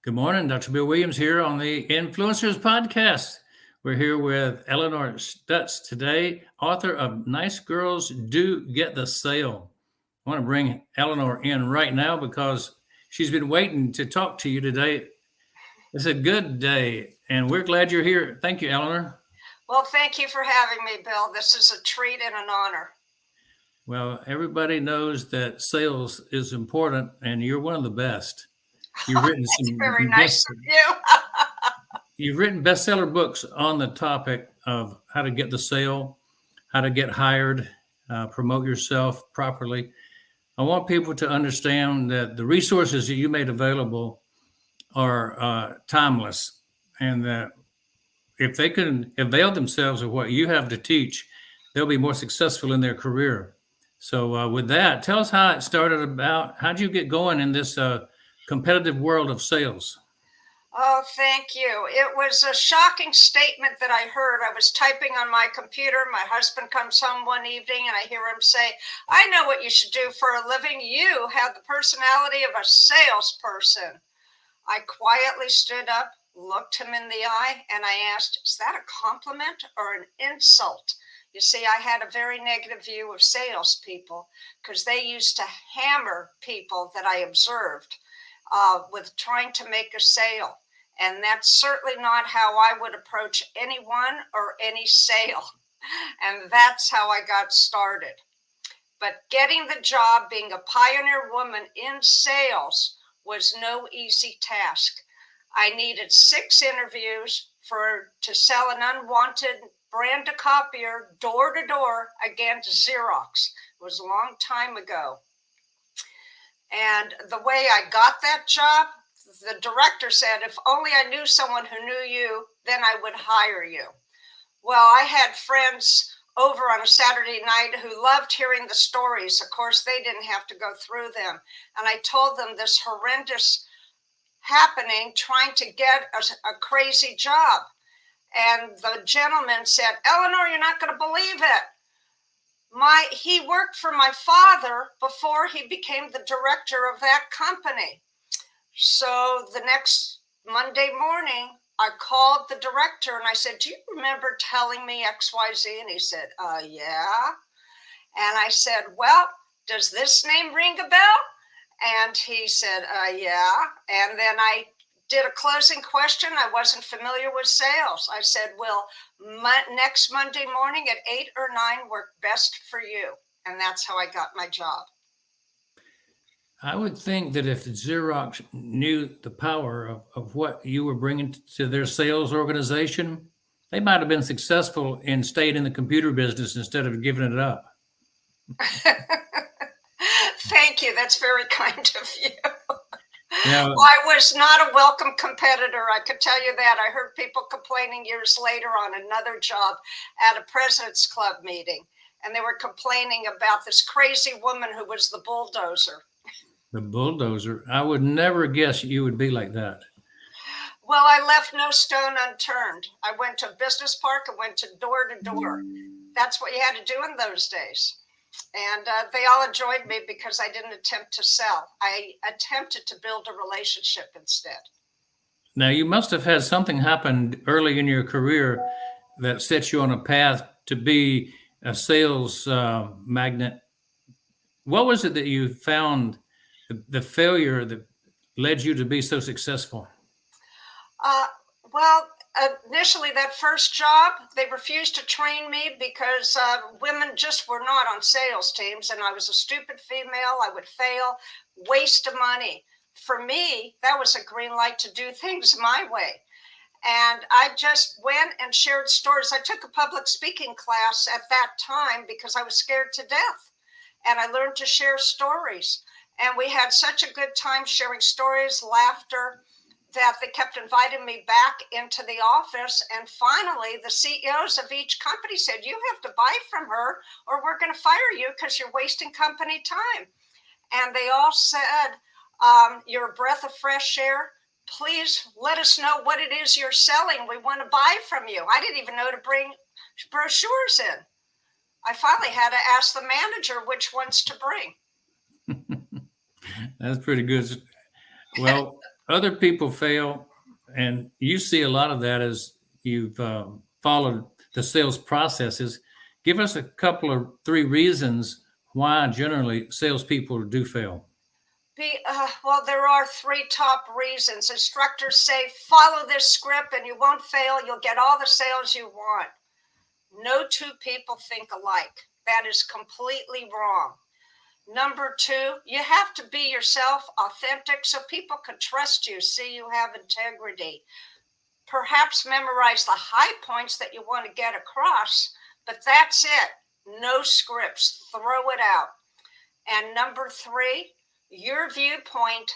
Good morning, Dr. Bill Williams here on the Influencers Podcast. We're here with Elinor Stutz today, author of Nice Girls Do Get the Sale. I want to bring Elinor in right now because she's been waiting to talk to you today. It's a good day, and we're glad you're here. Thank you, Elinor. Well, thank you for having me, Bill. This is a treat and an honor. Well, everybody knows that sales is important, and you're one of the best. You've written That's some very nice of you. You've written bestseller books on the topic of how to get the sale, how to get hired, promote yourself properly. I want people to understand that the resources that you made available are timeless, and that if they can avail themselves of what you have to teach, they'll be more successful in their career. So, with that, tell us how it started about. How'd you get going in this competitive world of sales? Oh, thank you. It was a shocking statement that I heard. I was typing on my computer. My husband comes home one evening and I hear him say, "I know what you should do for a living. You have the personality of a salesperson." I quietly stood up, looked him in the eye, and I asked, "Is that a compliment or an insult?" You see, I had a very negative view of salespeople because they used to hammer people that I observed with trying to make a sale. And that's certainly not how I would approach anyone or any sale. And that's how I got started. But getting the job, being a pioneer woman in sales, was no easy task. I needed 6 interviews to sell an unwanted brand a copier door to door against Xerox. It was a long time ago. And the way I got that job, the director said, "If only I knew someone who knew you, then I would hire you." Well, I had friends over on a Saturday night who loved hearing the stories. Of course, they didn't have to go through them. And I told them this horrendous happening trying to get a crazy job. And the gentleman said, "Elinor, you're not going to believe it. He worked for my father before he became the director of that company." So the next Monday morning, I called the director and I said, "Do you remember telling me XYZ?" And he said, "Yeah." And I said, "Well, does this name ring a bell?" And he said, "Yeah." And then I did a closing question. I wasn't familiar with sales. I said, "Will next Monday morning at 8 or 9 work best for you?" And that's how I got my job. I would think that if Xerox knew the power of what you were bringing to their sales organization, they might have been successful and stayed in the computer business instead of giving it up. Thank you. That's very kind of you. Yeah, I was not a welcome competitor. I could tell you that. I heard people complaining years later on another job at a President's Club meeting, and they were complaining about this crazy woman who was the bulldozer. the bulldozer. I would never guess you would be like that. Well, I left no stone unturned. I went to Business Park and went to door. That's what you had to do in those days. And they all enjoyed me because I didn't attempt to sell. I attempted to build a relationship instead. Now, you must have had something happen early in your career that set you on a path to be a sales magnet. What was it that you found, the failure that led you to be so successful? Uh, well, initially, that first job, they refused to train me because women just were not on sales teams, and I was a stupid female. I would fail, waste of money. For me, that was a green light to do things my way. And I just went and shared stories. I took a public speaking class at that time because I was scared to death. And I learned to share stories. And we had such a good time sharing stories, laughter, that they kept inviting me back into the office. And finally, the CEOs of each company said, "You have to buy from her or we're going to fire you because you're wasting company time." And they all said, "You're a breath of fresh air. Please let us know what it is you're selling. We want to buy from you." I didn't even know to bring brochures in. I finally had to ask the manager which ones to bring. That's pretty good. Well, other people fail, and you see a lot of that as you've followed the sales processes. Give us a couple of three reasons why generally salespeople do fail. Well, there are three top reasons. Instructors say, follow this script and you won't fail. You'll get all the sales you want. No two people think alike. That is completely wrong. Number two, you have to be yourself, authentic, so people can trust you, see you have integrity. Perhaps memorize the high points that you want to get across, but that's it. No scripts. Throw it out. And number three, your viewpoint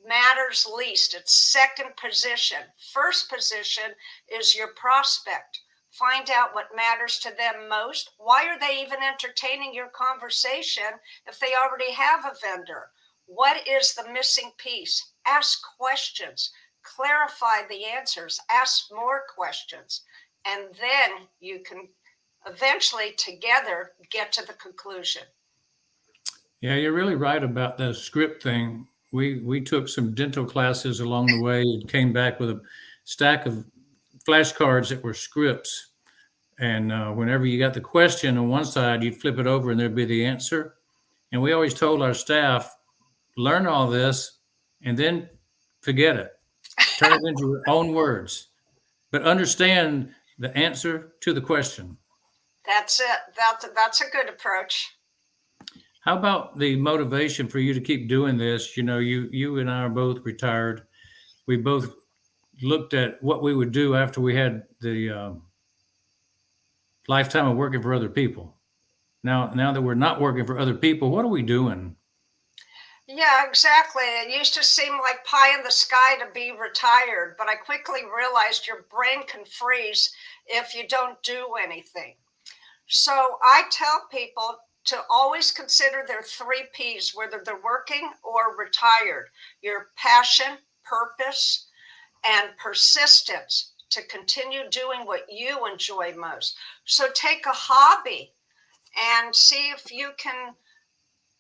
matters least. It's second position. First position is your prospect. Find out what matters to them most. Why are they even entertaining your conversation if they already have a vendor? What is the missing piece? Ask questions. Clarify the answers. Ask more questions. And then you can eventually together get to the conclusion. Yeah, you're really right about the script thing. We took some dental classes along the way and came back with a stack of flashcards that were scripts. And whenever you got the question on one side, you'd flip it over and there'd be the answer. And we always told our staff, learn all this and then forget it. Turn it into your own words, but understand the answer to the question. That's it. That's a good approach. How about the motivation for you to keep doing this? You know, you and I are both retired. We both looked at what we would do after we had the lifetime of working for other people. Now that we're not working for other people, what are we doing? Yeah, exactly. It used to seem like pie in the sky to be retired, but I quickly realized your brain can freeze if you don't do anything. So I tell people to always consider their three P's, whether they're working or retired: your passion, purpose, and persistence to continue doing what you enjoy most. So take a hobby and see if you can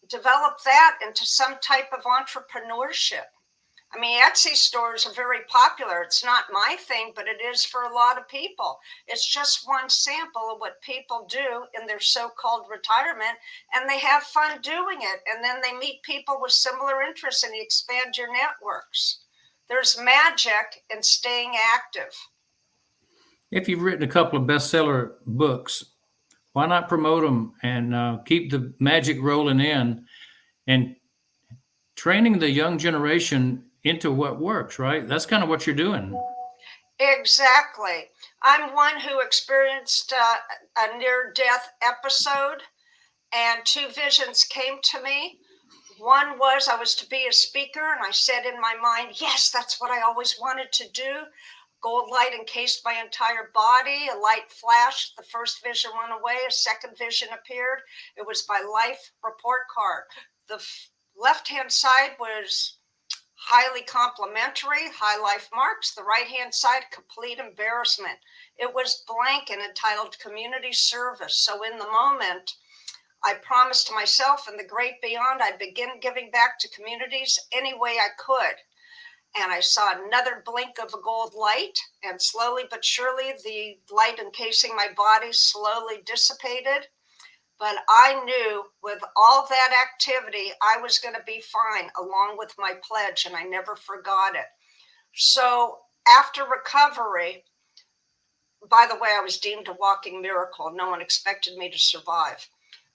develop that into some type of entrepreneurship. I mean, Etsy stores are very popular. It's not my thing, but it is for a lot of people. It's just one sample of what people do in their so-called retirement, and they have fun doing it. And then they meet people with similar interests and you expand your networks. There's magic in staying active. If you've written a couple of bestseller books, why not promote them and keep the magic rolling in and training the young generation into what works, right? That's kind of what you're doing. Exactly. I'm one who experienced a near-death episode, and two visions came to me. One was I was to be a speaker, and I said in my mind, yes, that's what I always wanted to do. Gold light encased my entire body, a light flashed. The first vision went away, a second vision appeared. It was my life report card. The left-hand side was highly complimentary, high life marks. The right-hand side, complete embarrassment. It was blank and entitled community service. So in the moment, I promised myself in the great beyond, I'd begin giving back to communities any way I could. And I saw another blink of a gold light, and slowly but surely, the light encasing my body slowly dissipated. But I knew with all that activity, I was going to be fine, along with my pledge, and I never forgot it. So after recovery, by the way, I was deemed a walking miracle. No one expected me to survive.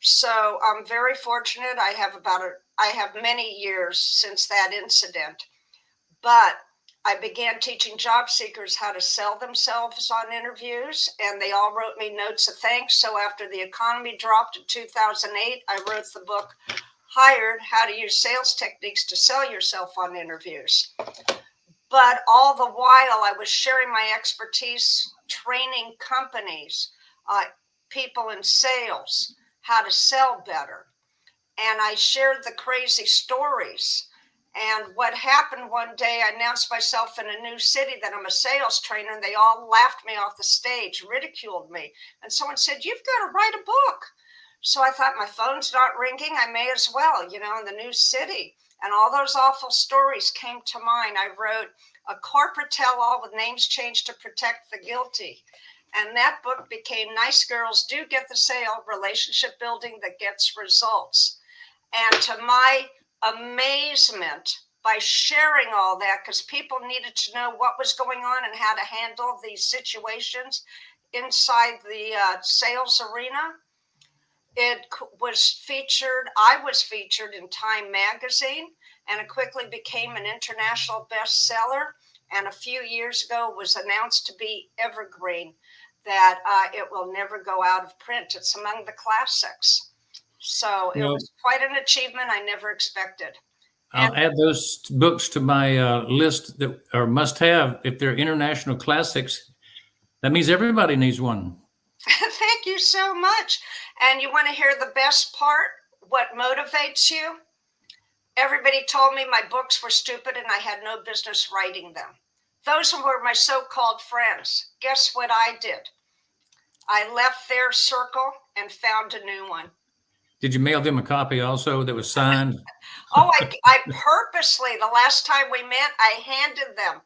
So I'm very fortunate. I have many years since that incident. But I began teaching job seekers how to sell themselves on interviews, and they all wrote me notes of thanks. So after the economy dropped in 2008, I wrote the book, Hired: How to Use Sales Techniques to Sell Yourself on Interviews. But all the while, I was sharing my expertise, training companies, people in sales, how to sell better. And I shared the crazy stories. And what happened one day, I announced myself in a new city that I'm a sales trainer, and they all laughed me off the stage, ridiculed me. And someone said, you've got to write a book. So I thought, my phone's not ringing. I may as well, in the new city. And all those awful stories came to mind. I wrote a corporate tell-all with names changed to protect the guilty. And that book became Nice Girls Do Get the Sale, Relationship Building That Gets Results. And to my amazement, by sharing all that, because people needed to know what was going on and how to handle these situations inside the sales arena, it was featured, I was featured in Time magazine, and it quickly became an international bestseller. And a few years ago was announced to be evergreen, that it will never go out of print. It's among the classics. So it was quite an achievement I never expected. I'll add those books to my list that are must have. If they're international classics, that means everybody needs one. Thank you so much. And you want to hear the best part? What motivates you? Everybody told me my books were stupid and I had no business writing them. Those were my so-called friends. Guess what I did? I left their circle and found a new one. Did you mail them a copy also that was signed? Oh, I purposely, the last time we met, I handed them.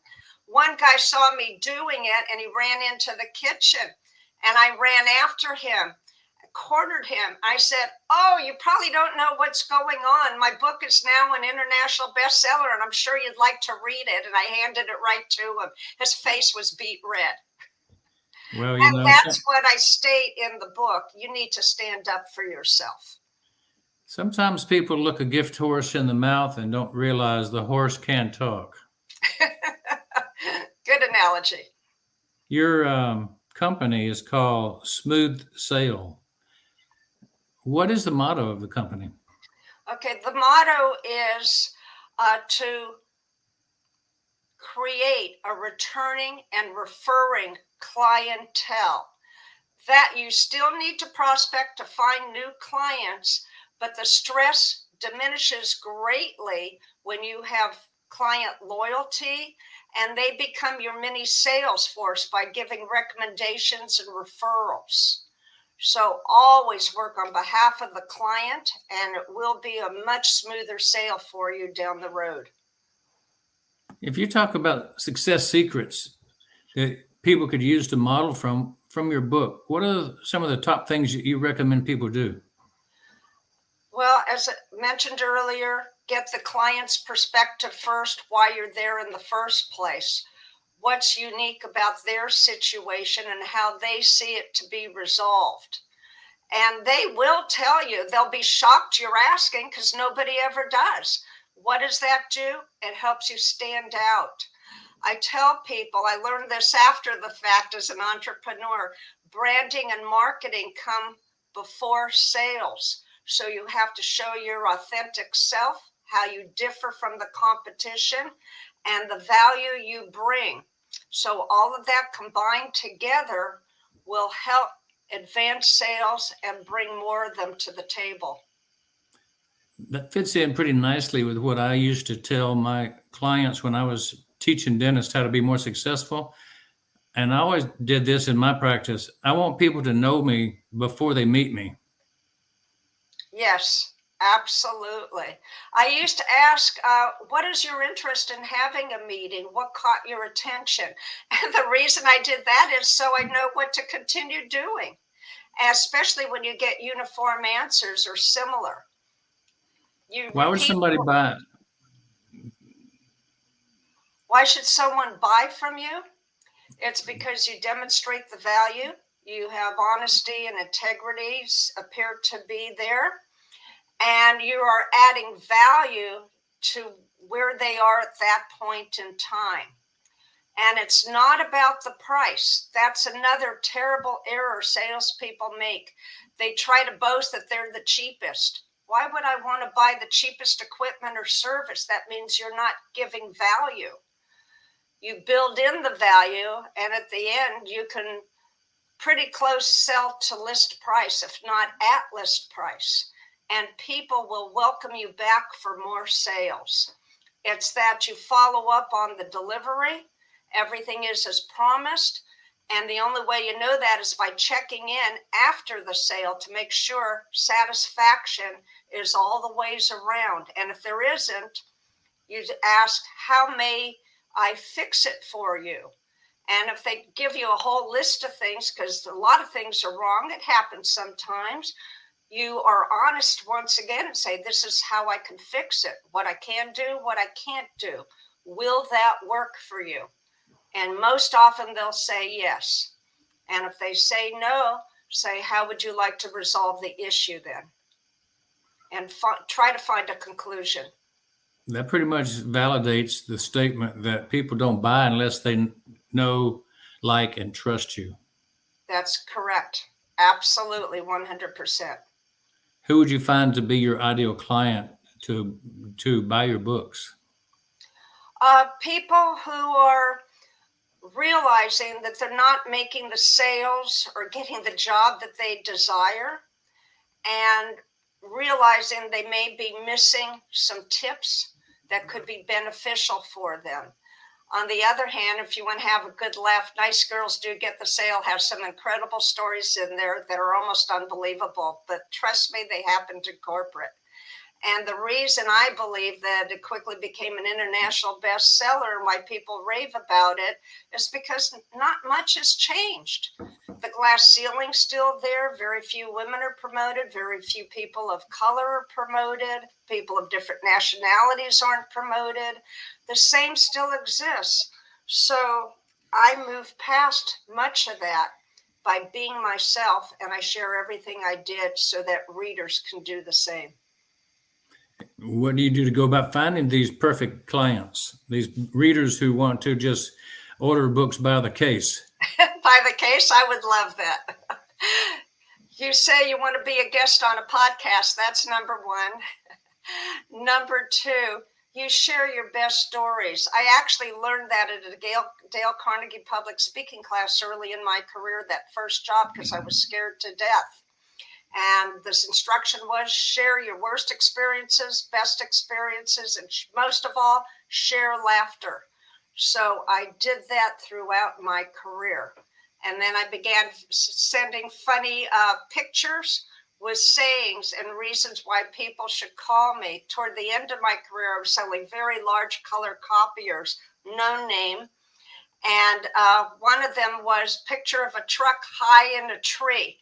One guy saw me doing it and he ran into the kitchen and I ran after him, cornered him. I said, "Oh, you probably don't know what's going on. My book is now an international bestseller and I'm sure you'd like to read it." And I handed it right to him. His face was beet red. Well, and that's what I state in the book. You need to stand up for yourself. Sometimes people look a gift horse in the mouth and don't realize the horse can't talk. Good analogy. Your company is called Smooth Sail. What is the motto of the company? Okay, the motto is to create a returning and referring clientele. That you still need to prospect to find new clients, but the stress diminishes greatly when you have client loyalty and they become your mini sales force by giving recommendations and referrals. So always work on behalf of the client and it will be a much smoother sale for you down the road. If you talk about success secrets that people could use to model from your book, what are some of the top things that you recommend people do? Well, as I mentioned earlier, get the client's perspective first, why you're there in the first place. What's unique about their situation and how they see it to be resolved. And they will tell you, they'll be shocked you're asking because nobody ever does. What does that do? It helps you stand out. I tell people, I learned this after the fact as an entrepreneur, branding and marketing come before sales. So you have to show your authentic self, how you differ from the competition, and the value you bring. So all of that combined together will help advance sales and bring more of them to the table. That fits in pretty nicely with what I used to tell my clients when I was teaching dentists how to be more successful. And I always did this in my practice. I want people to know me before they meet me. Yes, absolutely. I used to ask, what is your interest in having a meeting? What caught your attention? And the reason I did that is so I know what to continue doing, especially when you get uniform answers or similar. Why would somebody buy it? Why should someone buy from you? It's because you demonstrate the value. You have honesty and integrity appear to be there. And you are adding value to where they are at that point in time. And it's not about the price. That's another terrible error salespeople make. They try to boast that they're the cheapest. Why would I want to buy the cheapest equipment or service? That means you're not giving value. You build in the value, and at the end, you can pretty close sell to list price, if not at list price. And people will welcome you back for more sales. It's that you follow up on the delivery. Everything is as promised. And the only way you know that is by checking in after the sale to make sure satisfaction is all the ways around. And if there isn't, you ask, how may I fix it for you? And if they give you a whole list of things, because a lot of things are wrong, it happens sometimes, you are honest once again and say, this is how I can fix it, what I can do, what I can't do. Will that work for you? And most often they'll say yes. And if they say no, say, how would you like to resolve the issue then? And try to find a conclusion. That pretty much validates the statement that people don't buy unless they know, like, and trust you. That's correct. Absolutely, 100%. Who would you find to be your ideal client to buy your books? People who are realizing that they're not making the sales or getting the job that they desire, and realizing they may be missing some tips that could be beneficial for them. On the other hand, if you want to have a good laugh, Nice Girls Do Get the Sale have some incredible stories in there that are almost unbelievable, but trust me, they happen to corporate. And the reason I believe that it quickly became an international bestseller and why people rave about it is because not much has changed. The glass ceiling's still there. Very few women are promoted. Very few people of color are promoted. People of different nationalities aren't promoted. The same still exists. So I moved past much of that by being myself, and I share everything I did so that readers can do the same. What do you do to go about finding these perfect clients, these readers who want to just order books by the case? By the case, I would love that. You say you want to be a guest on a podcast. That's number one. Number two, you share your best stories. I actually learned that at a Dale Carnegie public speaking class early in my career, that first job, because I was scared to death. And this instruction was share your worst experiences, best experiences, and most of all, share laughter. So I did that throughout my career. And then I began sending funny pictures with sayings and reasons why people should call me. Toward the end of my career, I was selling very large color copiers, no name. And one of them was a picture of a truck high in a tree.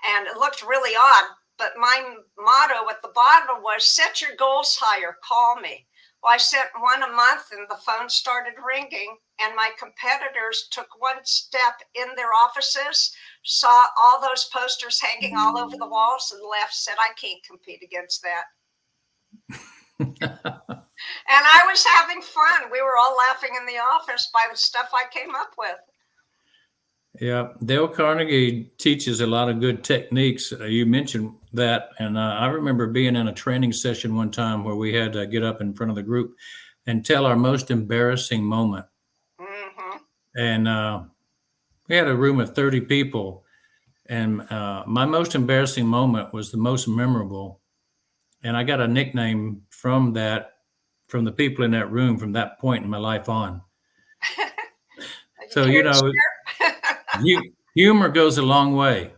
And it looked really odd, but my motto at the bottom was set your goals higher, call me. Well, I sent one a month and the phone started ringing, and my competitors took one step in their offices, saw all those posters hanging all over the walls, and left, said, I can't compete against that. And I was having fun. We were all laughing in the office by the stuff I came up with. Yeah, Dale Carnegie teaches a lot of good techniques. You mentioned that, and I remember being in a training session one time where we had to get up in front of the group and tell our most embarrassing moment. Mm-hmm. And we had a room of 30 people, and my most embarrassing moment was the most memorable. And I got a nickname from the people in that room from that point in my life on. So, humor goes a long way.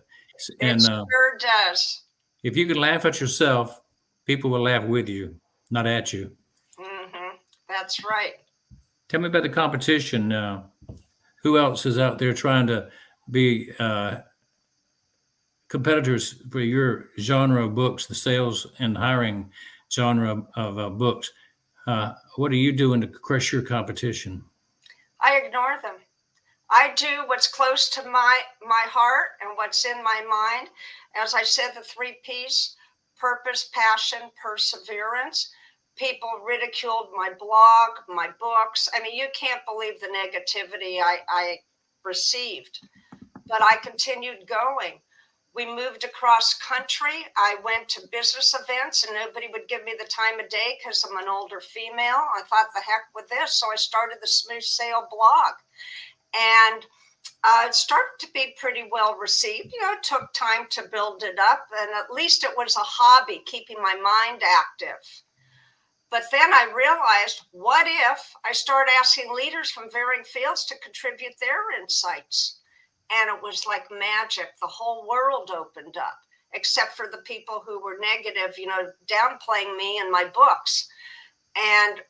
And, it sure does. If you can laugh at yourself, people will laugh with you, not at you. Mm-hmm. That's right. Tell me about the competition. Who else is out there trying to be competitors for your genre of books, the sales and hiring genre of books? What are you doing to crush your competition? I ignore them. I do what's close to my heart and what's in my mind. As I said, the 3 P's: purpose, passion, perseverance. People ridiculed my blog, my books. I mean, you can't believe the negativity I received, but I continued going. We moved across country. I went to business events and nobody would give me the time of day because I'm an older female. I thought, the heck with this. So I started the Smooth Sale blog. And it started to be pretty well received. It took time to build it up, and at least it was a hobby, keeping my mind active. But then I realized, what if I started asking leaders from varying fields to contribute their insights? And it was like magic. The whole world opened up, except for the people who were negative, downplaying me and my books. And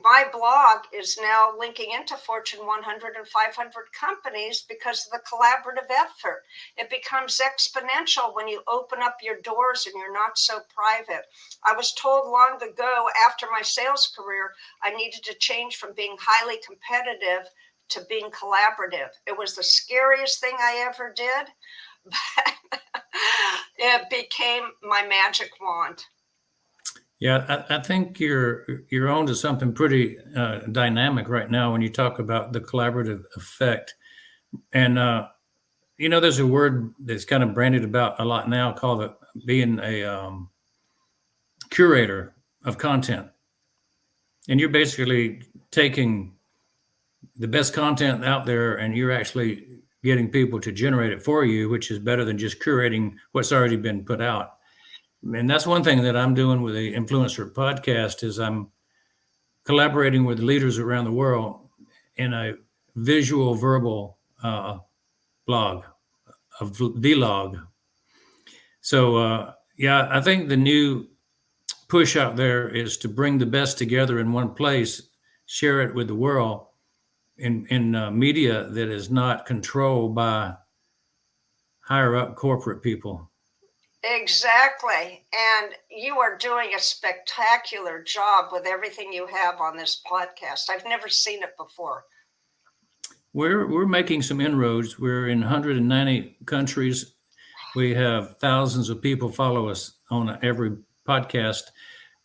my blog is now linking into Fortune 100 and 500 companies because of the collaborative effort. It becomes exponential when you open up your doors and you're not so private. I was told long ago after my sales career, I needed to change from being highly competitive to being collaborative. It was the scariest thing I ever did, but it became my magic wand. Yeah, I think you're on to something pretty dynamic right now when you talk about the collaborative effect. And there's a word that's kind of branded about a lot now called being a curator of content. And you're basically taking the best content out there and you're actually getting people to generate it for you, which is better than just curating what's already been put out. And that's one thing that I'm doing with the Influencer podcast is I'm collaborating with leaders around the world in a visual verbal blog, a vlog. So I think the new push out there is to bring the best together in one place, share it with the world in media that is not controlled by higher up corporate people. Exactly. And you are doing a spectacular job with everything you have on this podcast. I've never seen it before. We're making some inroads. We're in 190 countries. We have thousands of people follow us on every podcast.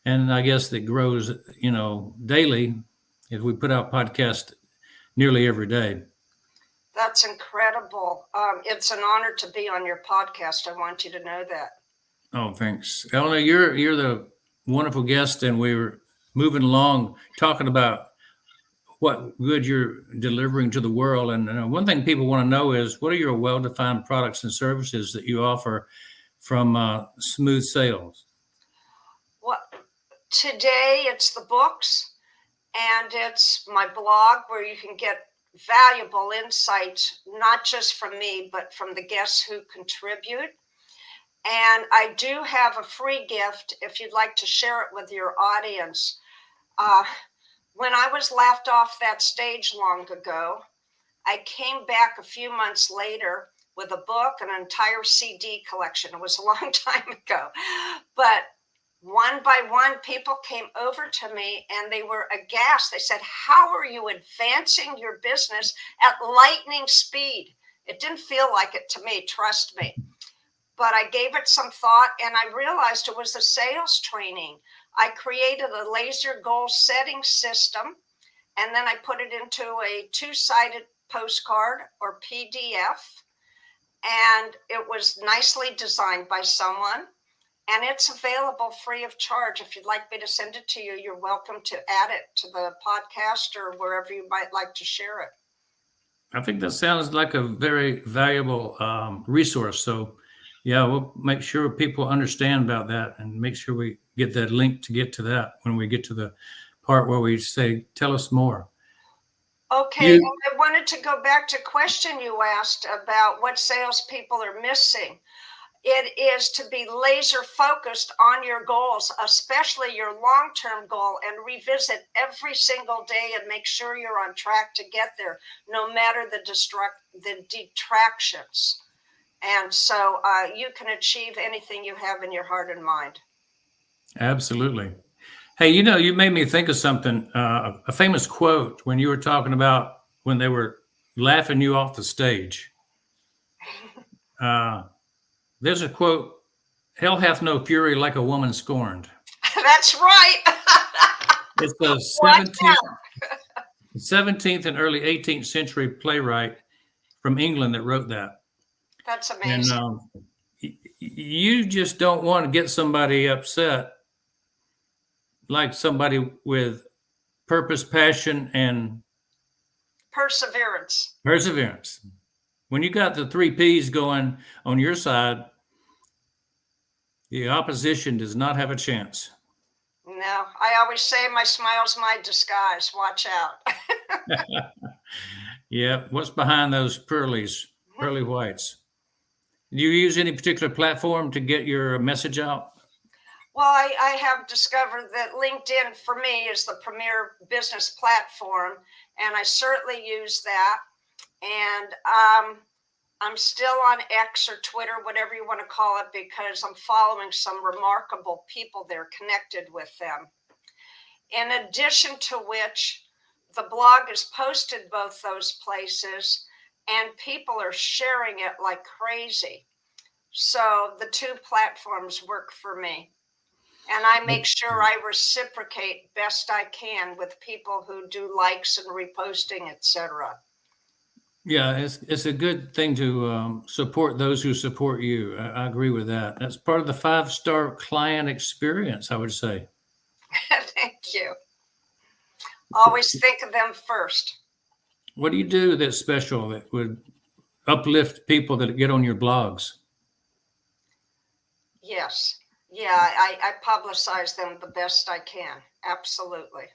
And I guess that grows, daily as we put out podcasts nearly every day. That's incredible. It's an honor to be on your podcast. I want you to know that. Oh, thanks. Elinor, you're the wonderful guest, and we were moving along talking about what good you're delivering to the world. And one thing people want to know is, what are your well-defined products and services that you offer from Smooth Sales? Well, today it's the books, and it's my blog where you can get valuable insights, not just from me, but from the guests who contribute. And I do have a free gift if you'd like to share it with your audience. When I was laughed off that stage long ago, I came back a few months later with a book, an entire CD collection. It was a long time ago. But one by one, people came over to me and they were aghast. They said, "How are you advancing your business at lightning speed?" It didn't feel like it to me, trust me. But I gave it some thought and I realized it was the sales training. I created a laser goal setting system, and then I put it into a two-sided postcard or PDF, and it was nicely designed by someone, and it's available free of charge. If you'd like me to send it to you, you're welcome to add it to the podcast or wherever you might like to share it. I think that sounds like a very valuable resource. So yeah, we'll make sure people understand about that and make sure we get that link to get to that when we get to the part where we say, tell us more. Okay, I wanted to go back to a question you asked about what salespeople are missing. It is to be laser focused on your goals, especially your long-term goal, and revisit every single day and make sure you're on track to get there, no matter the detractions. And so you can achieve anything you have in your heart and mind. Absolutely. Hey, you made me think of something, a famous quote when you were talking about when they were laughing you off the stage. There's a quote, "Hell hath no fury like a woman scorned." That's right. It's the 17th and early 18th century playwright from England that wrote that. That's amazing. And you just don't want to get somebody upset, like somebody with purpose, passion, and perseverance. When you got the 3 P's going on your side, the opposition does not have a chance. No, I always say my smile's my disguise. Watch out. Yeah, what's behind those pearlies? pearly whites. Do you use any particular platform to get your message out? Well, I have discovered that LinkedIn for me is the premier business platform, and I certainly use that. And I'm still on X or Twitter, whatever you want to call it, because I'm following some remarkable people there, connected with them. In addition to which, the blog is posted both those places, and people are sharing it like crazy. So the two platforms work for me. And I make sure I reciprocate best I can with people who do likes and reposting, etc. Yeah, it's a good thing to support those who support you. I agree with that. That's part of the 5-star client experience, I would say. Thank you. Always think of them first. What do you do that's special that would uplift people that get on your blogs? Yes. Yeah, I publicize them the best I can. Absolutely.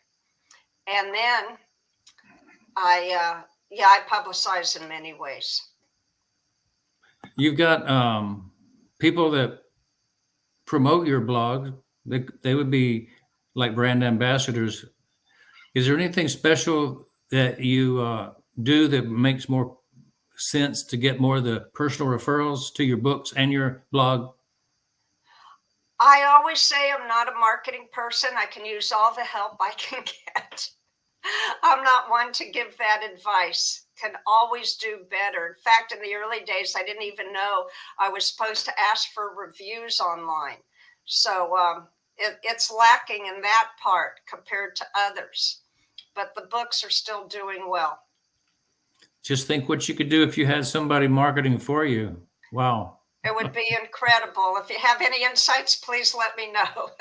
And then I publicize in many ways. You've got people that promote your blog. They would be like brand ambassadors. Is there anything special that you do that makes more sense to get more of the personal referrals to your books and your blog? I always say I'm not a marketing person. I can use all the help I can get. I'm not one to give that advice. Can always do better. In fact, in the early days, I didn't even know I was supposed to ask for reviews online. So it's lacking in that part compared to others. But the books are still doing well. Just think what you could do if you had somebody marketing for you. Wow. It would be incredible. If you have any insights, please let me know.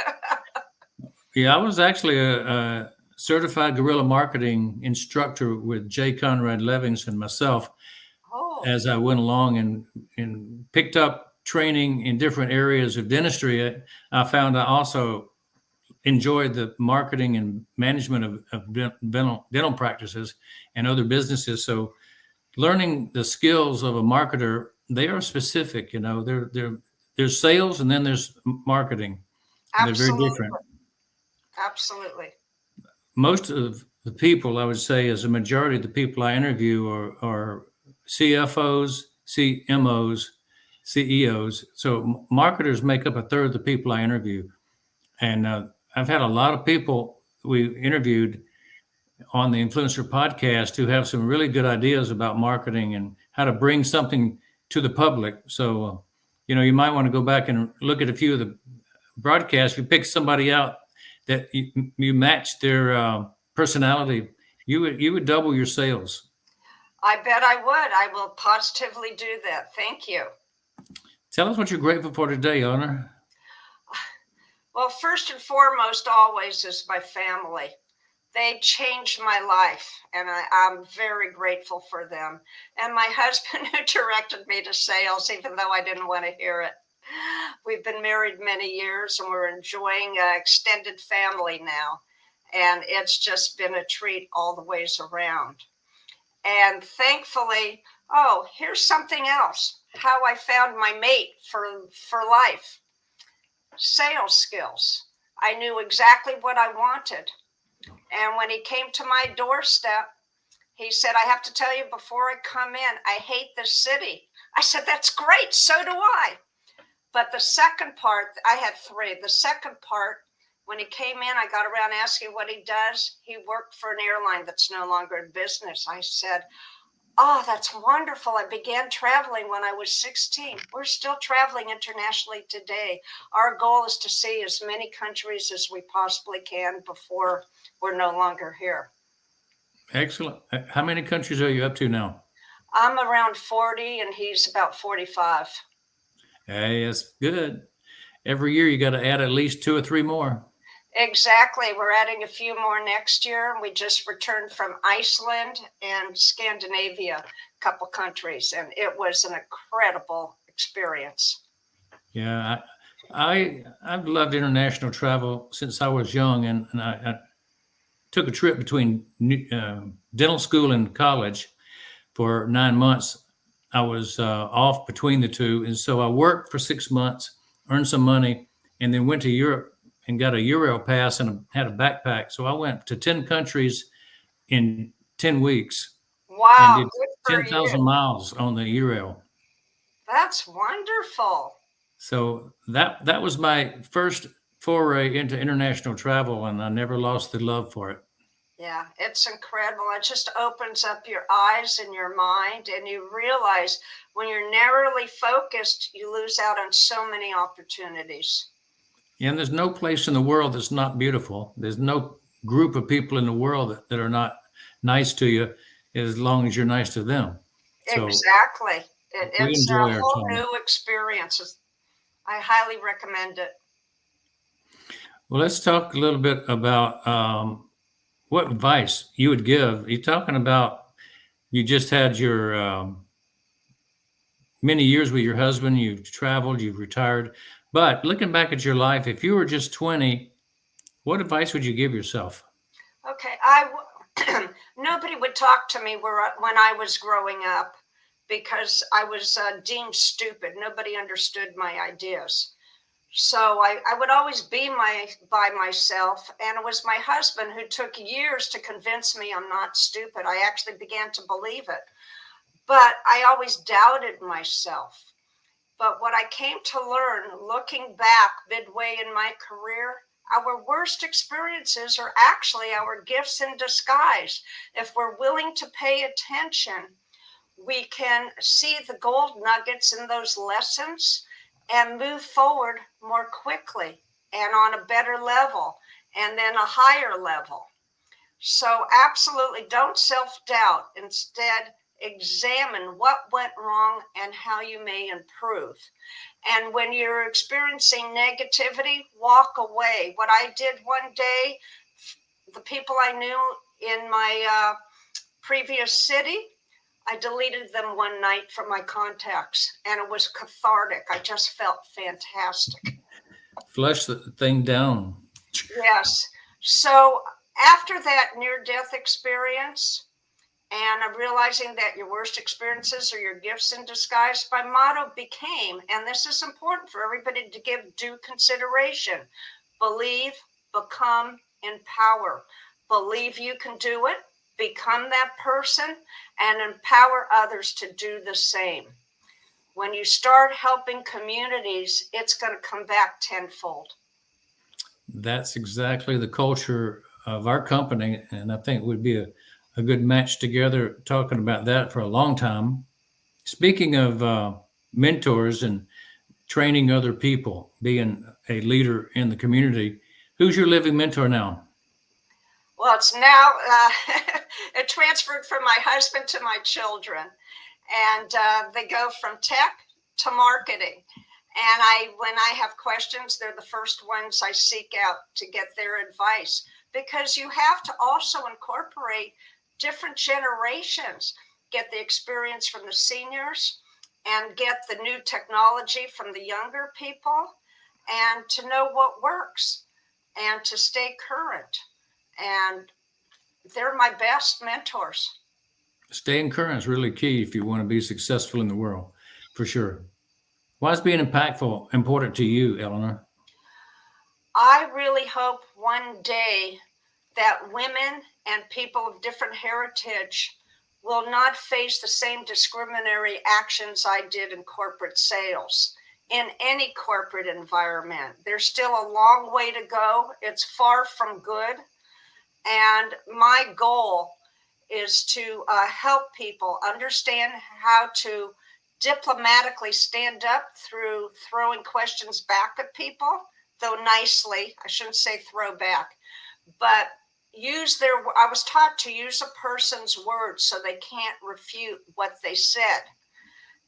Yeah, I was actually a certified guerrilla marketing instructor with J. Conrad Levingston myself. As I went along and picked up training in different areas of dentistry. I found I also enjoyed the marketing and management of dental practices and other businesses. So learning the skills of a marketer, they are specific, there's sales and then there's marketing. Absolutely. They're very different. Absolutely. Most of the people, I would say, as a majority of the people I interview are CFOs, CMOs, CEOs. So marketers make up a third of the people I interview. And I've had a lot of people we interviewed on the Influencer podcast who have some really good ideas about marketing and how to bring something to the public. So, you might want to go back and look at a few of the broadcasts. You pick somebody out that you match their personality, you would double your sales. I bet I would. I will positively do that. Thank you. Tell us what you're grateful for today, Elinor. Well, first and foremost, always is my family. They changed my life, and I'm very grateful for them. And my husband, who directed me to sales, even though I didn't want to hear it. We've been married many years, and we're enjoying extended family now. And it's just been a treat all the ways around. And thankfully, here's something else. How I found my mate for life. Sales skills. I knew exactly what I wanted. And when he came to my doorstep, he said, I have to tell you before I come in, I hate this city. I said, that's great. So do I. But the second part, I had three. The second part, when he came in, I got around asking what he does. He worked for an airline that's no longer in business. I said, that's wonderful. I began traveling when I was 16. We're still traveling internationally today. Our goal is to see as many countries as we possibly can before we're no longer here. Excellent. How many countries are you up to now? I'm around 40 and he's about 45. Hey, that's good. Every year you got to add at least 2 or 3 more. Exactly. We're adding a few more next year. We just returned from Iceland and Scandinavia, a couple countries, and it was an incredible experience. Yeah, I've loved international travel since I was young, and I took a trip between dental school and college for 9 months. I was off between the two. And so I worked for 6 months, earned some money, and then went to Europe and got a Euro pass and had a backpack. So I went to 10 countries in 10 weeks and Wow, did good for 10,000 you. miles on the Euro. That's wonderful. So that was my first foray into international travel, and I never lost the love for it. Yeah, it's incredible. It just opens up your eyes and your mind, and you realize when you're narrowly focused, you lose out on so many opportunities. And there's no place in the world that's not beautiful. There's no group of people in the world that are not nice to you as long as you're nice to them. So Exactly. we It's a enjoy our whole time. new experience. I highly recommend it. Well, let's talk a little bit about what advice you would give. You're talking about you just had your many years with your husband, you've traveled, you've retired. But looking back at your life, if you were just 20, what advice would you give yourself? Okay, nobody would talk to me when I was growing up because I was deemed stupid. Nobody understood my ideas. So I would always be by myself, and it was my husband who took years to convince me I'm not stupid. I actually began to believe it, but I always doubted myself. But what I came to learn looking back midway in my career, our worst experiences are actually our gifts in disguise. If we're willing to pay attention, we can see the gold nuggets in those lessons and move forward more quickly and on a better level and then a higher level. So, absolutely don't self doubt. Instead, examine what went wrong and how you may improve. And when you're experiencing negativity, walk away. What I did one day, the people I knew in my previous city, I deleted them one night from my contacts, and it was cathartic. I just felt fantastic. Flush the thing down. Yes. So after that near death experience, and I'm realizing that your worst experiences are your gifts in disguise, my motto became, and this is important for everybody to give due consideration: believe, become, empower. Believe you can do it, become that person, and empower others to do the same. When you start helping communities, it's going to come back tenfold. That's exactly the culture of our company. And I think we'd be a good match together talking about that for a long time. Speaking of mentors and training other people, being a leader in the community, who's your living mentor now? Well, it's now it transferred from my husband to my children, and they go from tech to marketing. And when I have questions, they're the first ones I seek out to get their advice, because you have to also incorporate different generations, get the experience from the seniors, and get the new technology from the younger people, and to know what works and to stay current. And they're my best mentors. Staying current is really key if you want to be successful in the world, for sure. Why is being impactful important to you, Eleanor? I really hope one day that women and people of different heritage will not face the same discriminatory actions I did in corporate sales. In any corporate environment, there's still a long way to go. It's far from good. And my goal is to help people understand how to diplomatically stand up through throwing questions back at people, though nicely. I shouldn't say throw back, but I was taught to use a person's words so they can't refute what they said,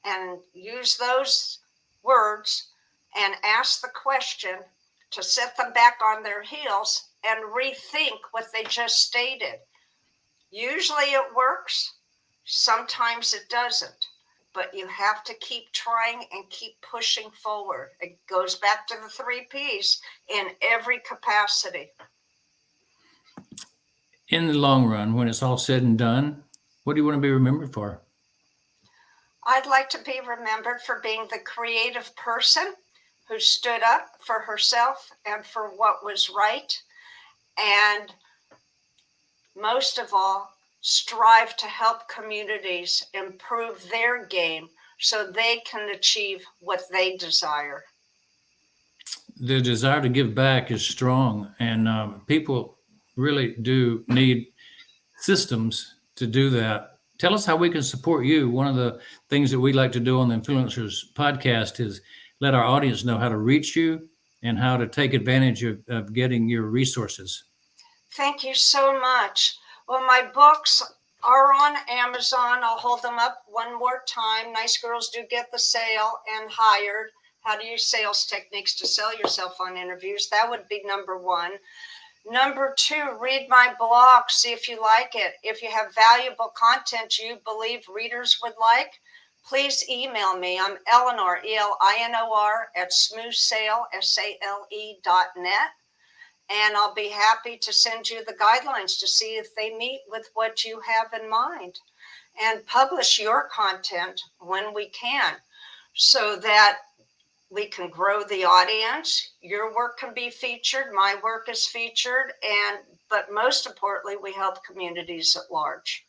and use those words and ask the question to set them back on their heels and rethink what they just stated. Usually it works, sometimes it doesn't, but you have to keep trying and keep pushing forward. It goes back to the 3 Ps in every capacity. In the long run, when it's all said and done, what do you want to be remembered for? I'd like to be remembered for being the creative person who stood up for herself and for what was right. And most of all, strive to help communities improve their game so they can achieve what they desire. The desire to give back is strong, and people really do need systems to do that. Tell us how we can support you. One of the things that we like to do on the Influencers podcast is let our audience know how to reach you and how to take advantage of getting your resources. Thank you so much. Well, my books are on Amazon. I'll hold them up one more time. Nice Girls Do Get the Sale and Hired. How to use sales techniques to sell yourself on interviews. That would be number one. Number two, read my blog, see if you like it. If you have valuable content you believe readers would like, please email me. I'm Elinor, Elinor, at smoothsale.net. And I'll be happy to send you the guidelines to see if they meet with what you have in mind. And publish your content when we can so that we can grow the audience. Your work can be featured, my work is featured, but most importantly, we help communities at large.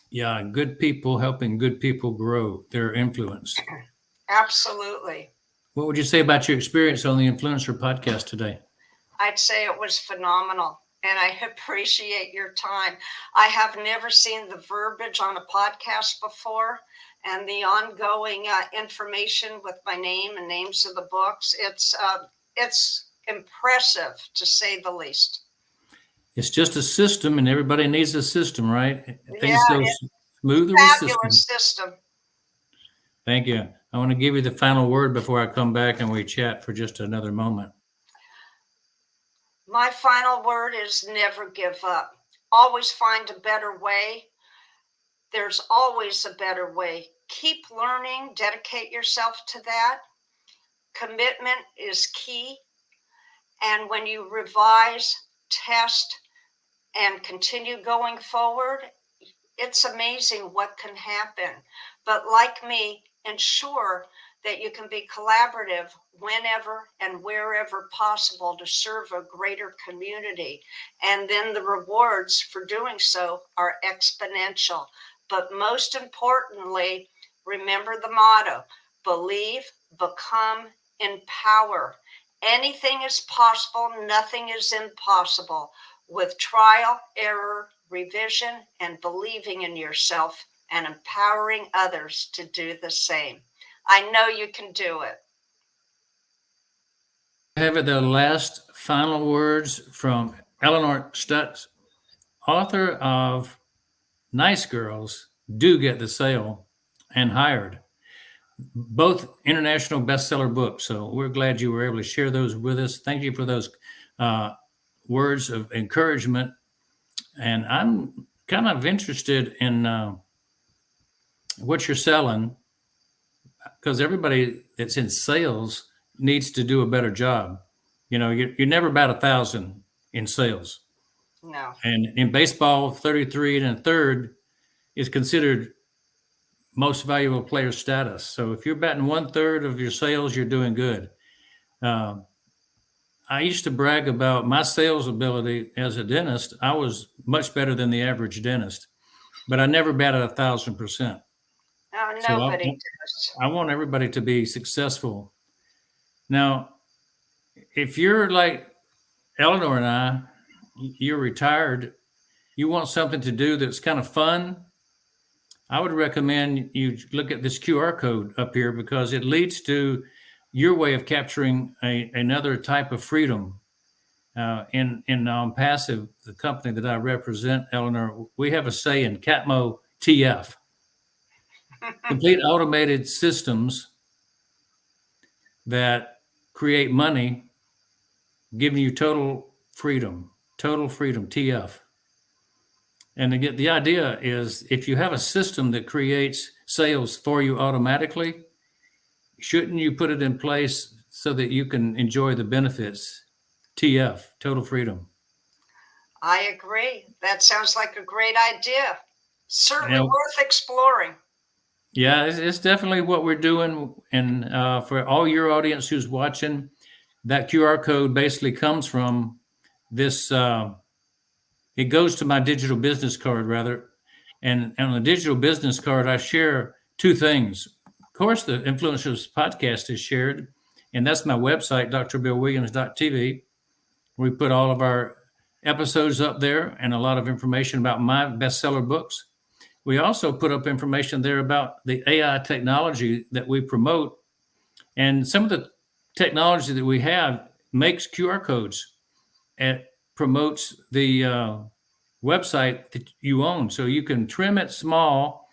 Yeah, good people helping good people grow their influence. Absolutely. What would you say about your experience on the Influencer podcast today? I'd say it was phenomenal, and I appreciate your time. I have never seen the verbiage on a podcast before, and the ongoing information with my name and names of the books. It's impressive, to say the least. It's just a system, and everybody needs a system, right? Things Yeah, go smoother with fabulous system. Thank you. I want to give you the final word before I come back and we chat for just another moment. My final word is never give up. Always find a better way. There's always a better way. Keep learning, dedicate yourself to that. Commitment is key. And when you revise, test, and continue going forward, it's amazing what can happen. But like me, ensure that you can be collaborative whenever and wherever possible to serve a greater community. And then the rewards for doing so are exponential. But most importantly, remember the motto: believe, become, empower. Anything is possible, nothing is impossible. With trial, error, revision, and believing in yourself and empowering others to do the same. I know you can do it. Have it the last final words from Elinor Stutz, author of Nice Girls Do Get the Sale and Hired, both international bestseller books. So we're glad you were able to share those with us. Thank you for those words of encouragement. And I'm kind of interested in what you're selling, because everybody that's in sales needs to do a better job. You know, you're never about 1,000 in sales. No. And in baseball, 33 and a third is considered most valuable player status. So if you're batting 1/3 of your sales, you're doing good. I used to brag about my sales ability as a dentist. I was much better than the average dentist, but I never batted 1,000%. No, So nobody does. I want everybody to be successful. Now, if you're like Elinor and I, you're retired, you want something to do that's kind of fun, I would recommend you look at this QR code up here, because it leads to your way of capturing another type of freedom. In ONPASSIVE, the company that I represent, Elinor, we have a say in CATMO TF, complete automated systems that create money, giving you total freedom, TF. And again, the idea is, if you have a system that creates sales for you automatically, shouldn't you put it in place so that you can enjoy the benefits? TF, total freedom. I agree. That sounds like a great idea. Certainly Now, worth exploring. Yeah, it's definitely what we're doing. And for all your audience who's watching, that QR code basically comes from this. It goes to my digital business card, rather. And on the digital business card, I share two things. Of course, the Influencers podcast is shared, and that's my website, drbillwilliams.tv. We put all of our episodes up there and a lot of information about my bestseller books. We also put up information there about the AI technology that we promote. And some of the technology that we have makes QR codes and promotes the website that you own. So you can trim it small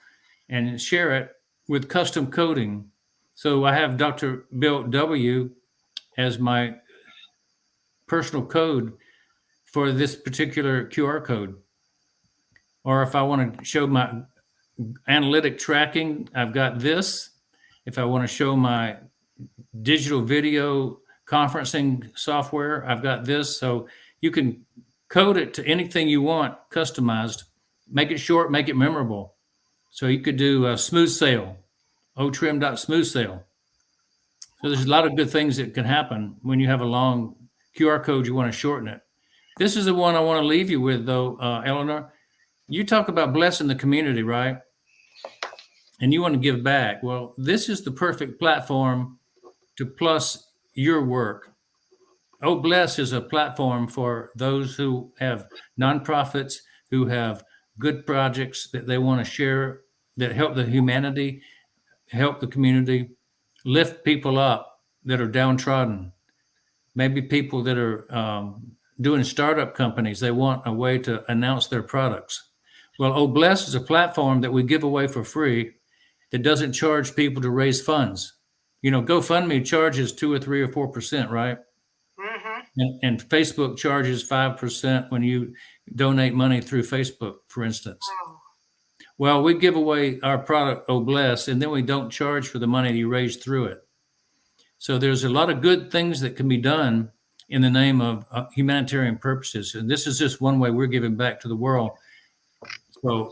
and share it with custom coding. So I have Dr. Bill W as my personal code for this particular QR code. Or if I want to show my analytic tracking, I've got this. If I want to show my digital video conferencing software, I've got this. So you can code it to anything you want, customized, make it short, make it memorable. So you could do a smooth sail, otrim.smooth sail. So there's a lot of good things that can happen when you have a long QR code, you want to shorten it. This is the one I want to leave you with, though, Elinor. You talk about blessing the community, right? And you want to give back. Well, this is the perfect platform to plus your work. Oh Bless is a platform for those who have nonprofits, who have good projects that they want to share that help the humanity, help the community, lift people up that are downtrodden. Maybe people that are doing startup companies, they want a way to announce their products. Well, Oh Bless is a platform that we give away for free that doesn't charge people to raise funds. You know, GoFundMe charges 2 or 3 or 4%, right? And Facebook charges 5% when you donate money through Facebook, for instance. Oh. Well, we give away our product, Oh Bless, and then we don't charge for the money you raise through it. So there's a lot of good things that can be done in the name of humanitarian purposes. And this is just one way we're giving back to the world. So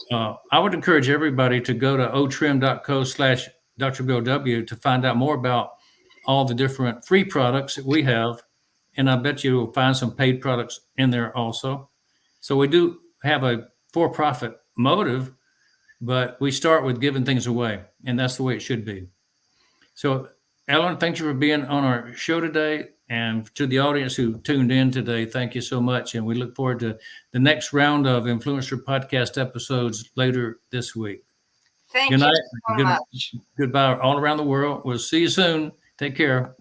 I would encourage everybody to go to otrim.co/DrBillW to find out more about all the different free products that we have. And I bet you will find some paid products in there also. So we do have a for-profit motive, but we start with giving things away, and that's the way it should be. So, Ellen, thank you for being on our show today. And to the audience who tuned in today, thank you so much. And we look forward to the next round of Influencer Podcast episodes later this week. Thank you so much. Goodbye all around the world. We'll see you soon. Take care.